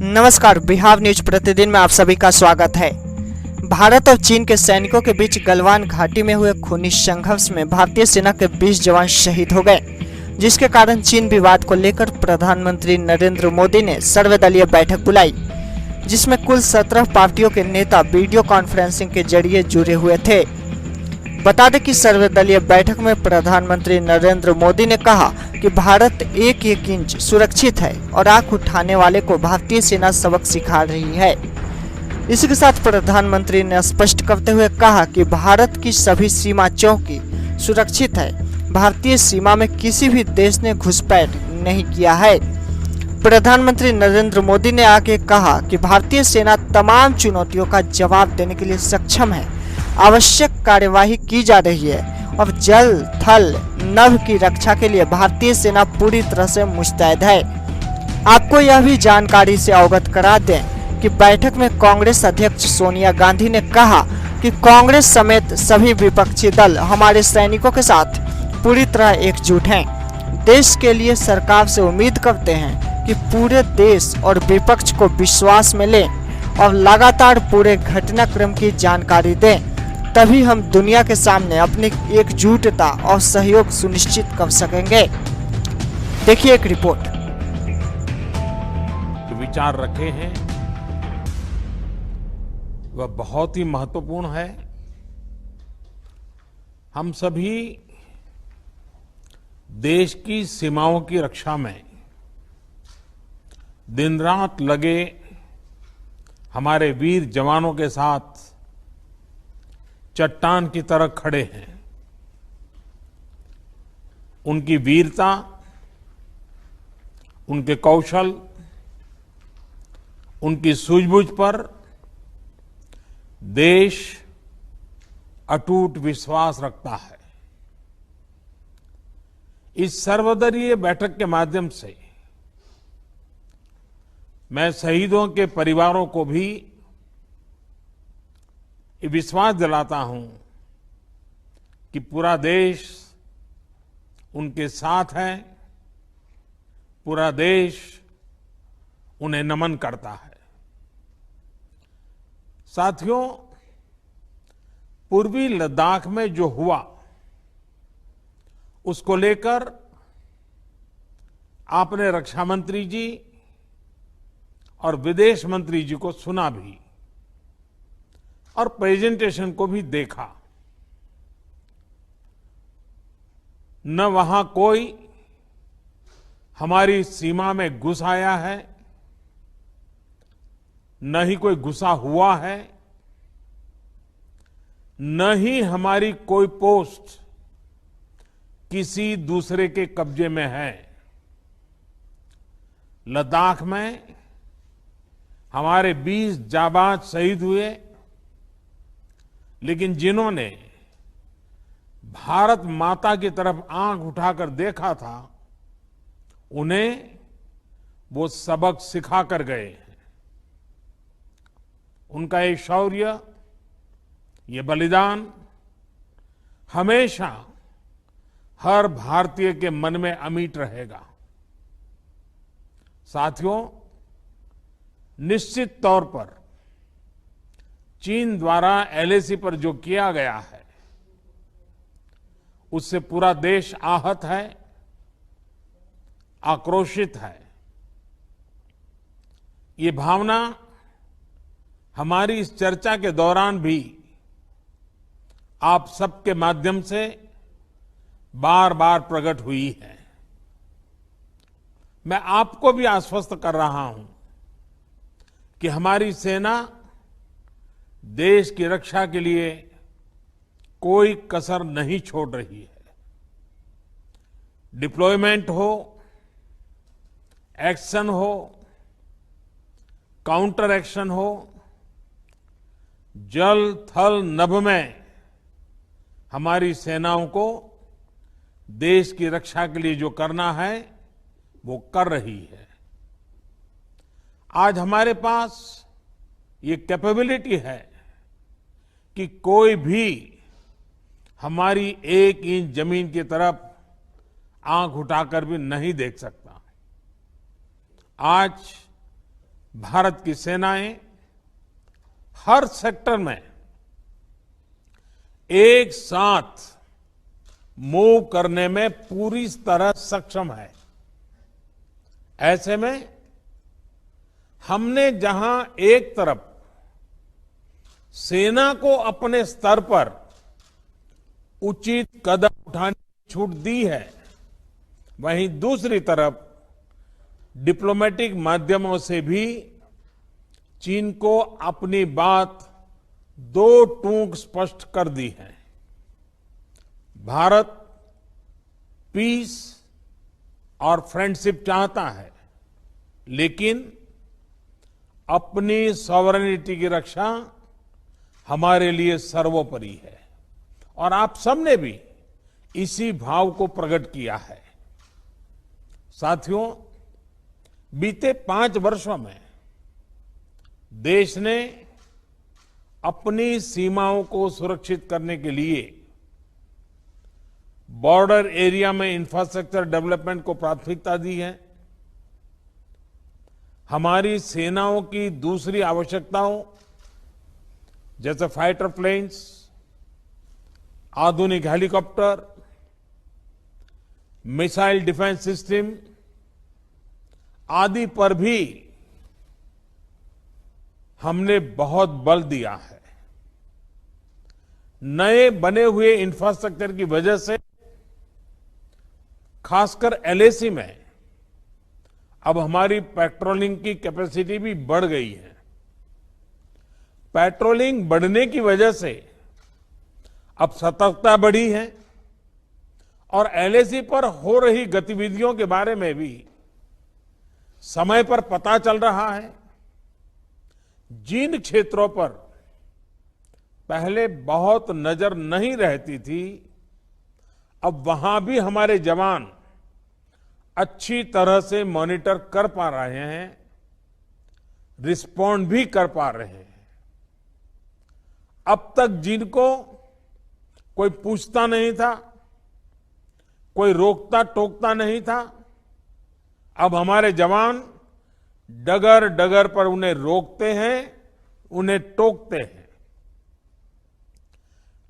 नमस्कार, बिहार न्यूज प्रतिदिन में आप सभी का स्वागत है। भारत और चीन के सैनिकों के बीच गलवान घाटी में हुए खूनी संघर्ष में भारतीय सेना के 20 जवान शहीद हो गए, जिसके कारण चीन विवाद को लेकर प्रधानमंत्री नरेंद्र मोदी ने सर्वदलीय बैठक बुलाई, जिसमें कुल 17 पार्टियों के नेता वीडियो कॉन्फ्रेंसिंग के जरिए जुड़े हुए थे। बता दें कि सर्वदलीय बैठक में प्रधानमंत्री नरेंद्र मोदी ने कहा कि भारत एक एक इंच सुरक्षित है और आंख उठाने वाले को भारतीय सेना सबक सिखा रही है। इसी के साथ प्रधानमंत्री ने स्पष्ट करते हुए कहा कि भारत की सभी सीमा चौकी सुरक्षित है। भारतीय सीमा में किसी भी देश ने घुसपैठ नहीं किया है। प्रधानमंत्री नरेंद्र मोदी ने आगे कहा कि भारतीय सेना तमाम चुनौतियों का जवाब देने के लिए सक्षम है। आवश्यक कार्यवाही की जा रही है और जल, थल, नभ की रक्षा के लिए भारतीय सेना पूरी तरह से मुस्तैद है। आपको यह भी जानकारी से अवगत करा दें कि बैठक में कांग्रेस अध्यक्ष सोनिया गांधी ने कहा कि कांग्रेस समेत सभी विपक्षी दल हमारे सैनिकों के साथ पूरी तरह एकजुट हैं। देश के लिए सरकार से उम्मीद करते हैं कि पूरे देश और विपक्ष को विश्वास में लें और लगातार पूरे घटनाक्रम की जानकारी दें, तभी हम दुनिया के सामने अपनी एकजुटता और सहयोग सुनिश्चित कर सकेंगे। देखिए एक रिपोर्ट। विचार रखे हैं वह बहुत ही महत्वपूर्ण है। हम सभी देश की सीमाओं की रक्षा में दिन रात लगे हमारे वीर जवानों के साथ चट्टान की तरह खड़े हैं। उनकी वीरता, उनके कौशल, उनकी सूझबूझ पर देश अटूट विश्वास रखता है। इस सर्वदलीय बैठक के माध्यम से मैं शहीदों के परिवारों को भी ये विश्वास दिलाता हूं कि पूरा देश उनके साथ है, पूरा देश उन्हें नमन करता है। साथियों, पूर्वी लद्दाख में जो हुआ उसको लेकर आपने रक्षा मंत्री जी और विदेश मंत्री जी को सुना भी और प्रेजेंटेशन को भी देखा। न वहां कोई हमारी सीमा में घुस आया है, न ही कोई घुसा हुआ है, न ही हमारी कोई पोस्ट किसी दूसरे के कब्जे में है। लद्दाख में हमारे 20 जाबाज शहीद हुए, लेकिन जिन्होंने भारत माता की तरफ आंख उठाकर देखा था, उन्हें वो सबक सिखा कर गए हैं। उनका ये शौर्य, ये बलिदान हमेशा हर भारतीय के मन में अमिट रहेगा। साथियों, निश्चित तौर पर चीन द्वारा एलएसी पर जो किया गया है, उससे पूरा देश आहत है, आक्रोशित है। ये भावना हमारी इस चर्चा के दौरान भी आप सबके माध्यम से बार बार प्रकट हुई है। मैं आपको भी आश्वस्त कर रहा हूं कि हमारी सेना देश की रक्षा के लिए कोई कसर नहीं छोड़ रही है। डिप्लॉयमेंट हो, एक्शन हो, काउंटर एक्शन हो, जल, थल, नभ में हमारी सेनाओं को देश की रक्षा के लिए जो करना है वो कर रही है। आज हमारे पास ये कैपेबिलिटी है कि कोई भी हमारी एक इंच जमीन की तरफ आंख उठाकर भी नहीं देख सकता। आज भारत की सेनाएं हर सेक्टर में एक साथ मूव करने में पूरी तरह सक्षम है। ऐसे में हमने जहां एक तरफ सेना को अपने स्तर पर उचित कदम उठाने की छूट दी है, वहीं दूसरी तरफ डिप्लोमेटिक माध्यमों से भी चीन को अपनी बात दो टूक स्पष्ट कर दी है। भारत पीस और फ्रेंडशिप चाहता है, लेकिन अपनी सॉवरेनिटी की रक्षा हमारे लिए सर्वोपरि है और आप सबने भी इसी भाव को प्रकट किया है। साथियों, बीते 5 वर्षों में देश ने अपनी सीमाओं को सुरक्षित करने के लिए बॉर्डर एरिया में इंफ्रास्ट्रक्चर डेवलपमेंट को प्राथमिकता दी है। हमारी सेनाओं की दूसरी आवश्यकताओं जैसे फाइटर प्लेन्स, आधुनिक हेलीकॉप्टर, मिसाइल डिफेंस सिस्टम आदि पर भी हमने बहुत बल दिया है। नए बने हुए इंफ्रास्ट्रक्चर की वजह से खासकर एलएसी में अब हमारी पेट्रोलिंग की कैपेसिटी भी बढ़ गई है। पेट्रोलिंग बढ़ने की वजह से अब सतर्कता बढ़ी है और एलएसी पर हो रही गतिविधियों के बारे में भी समय पर पता चल रहा है। जिन क्षेत्रों पर पहले बहुत नजर नहीं रहती थी, अब वहां भी हमारे जवान अच्छी तरह से मॉनिटर कर पा रहे हैं, रिस्पॉन्ड भी कर पा रहे हैं। अब तक जिनको कोई पूछता नहीं था, कोई रोकता टोकता नहीं था, अब हमारे जवान डगर डगर पर उन्हें रोकते हैं, उन्हें टोकते हैं।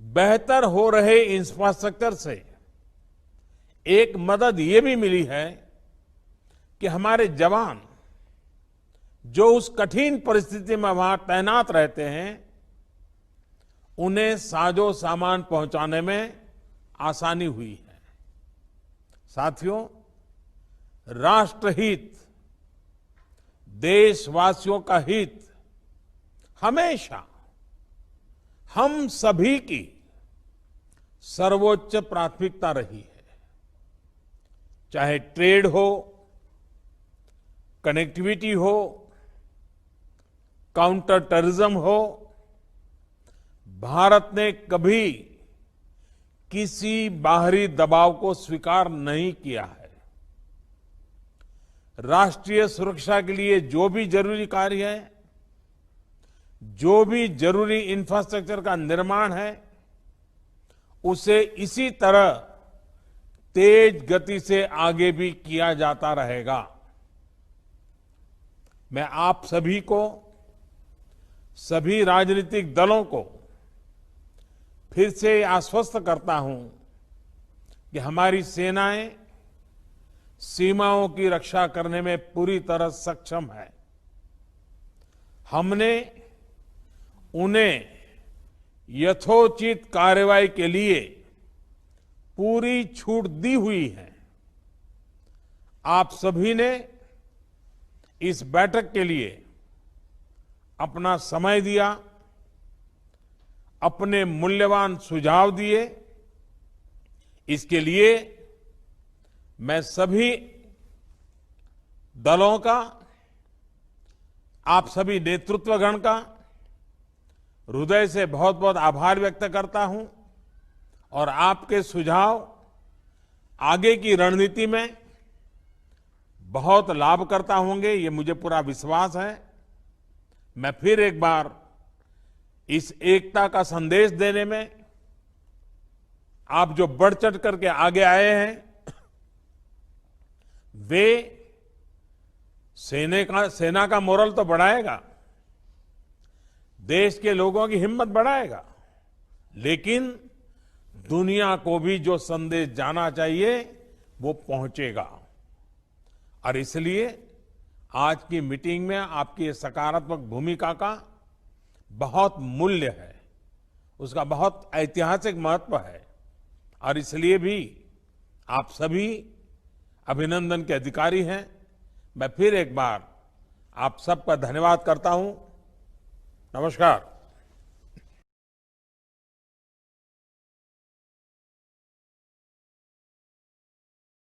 बेहतर हो रहे इंफ्रास्ट्रक्चर से एक मदद ये भी मिली है कि हमारे जवान जो उस कठिन परिस्थिति में वहां तैनात रहते हैं, उन्हें साजो सामान पहुंचाने में आसानी हुई है। साथियों, राष्ट्रहित, देशवासियों का हित हमेशा हम सभी की सर्वोच्च प्राथमिकता रही है। चाहे ट्रेड हो, कनेक्टिविटी हो, काउंटर टेररिज्म हो, भारत ने कभी किसी बाहरी दबाव को स्वीकार नहीं किया है। राष्ट्रीय सुरक्षा के लिए जो भी जरूरी कार्य है, जो भी जरूरी इंफ्रास्ट्रक्चर का निर्माण है, उसे इसी तरह तेज गति से आगे भी किया जाता रहेगा। मैं आप सभी को, सभी राजनीतिक दलों को फिर से आश्वस्त करता हूं कि हमारी सेनाएं सीमाओं की रक्षा करने में पूरी तरह सक्षम है। हमने उन्हें यथोचित कार्रवाई के लिए पूरी छूट दी हुई है। आप सभी ने इस बैठक के लिए अपना समय दिया, अपने मूल्यवान सुझाव दिए। इसके लिए मैं सभी दलों का, आप सभी नेतृत्वगण का हृदय से बहुत बहुत आभार व्यक्त करता हूं और आपके सुझाव आगे की रणनीति में बहुत लाभकर्ता होंगे, ये मुझे पूरा विश्वास है। मैं फिर एक बार इस एकता का संदेश देने में आप जो बढ़ चढ़ करके आगे आए हैं, वे सेना का मोरल तो बढ़ाएगा, देश के लोगों की हिम्मत बढ़ाएगा, लेकिन दुनिया को भी जो संदेश जाना चाहिए वो पहुंचेगा। और इसलिए आज की मीटिंग में आपकी ये सकारात्मक भूमिका का बहुत मूल्य है, उसका बहुत ऐतिहासिक महत्व है। और इसलिए भी आप सभी अभिनंदन के अधिकारी हैं। मैं फिर एक बार आप सबका धन्यवाद करता हूं। नमस्कार।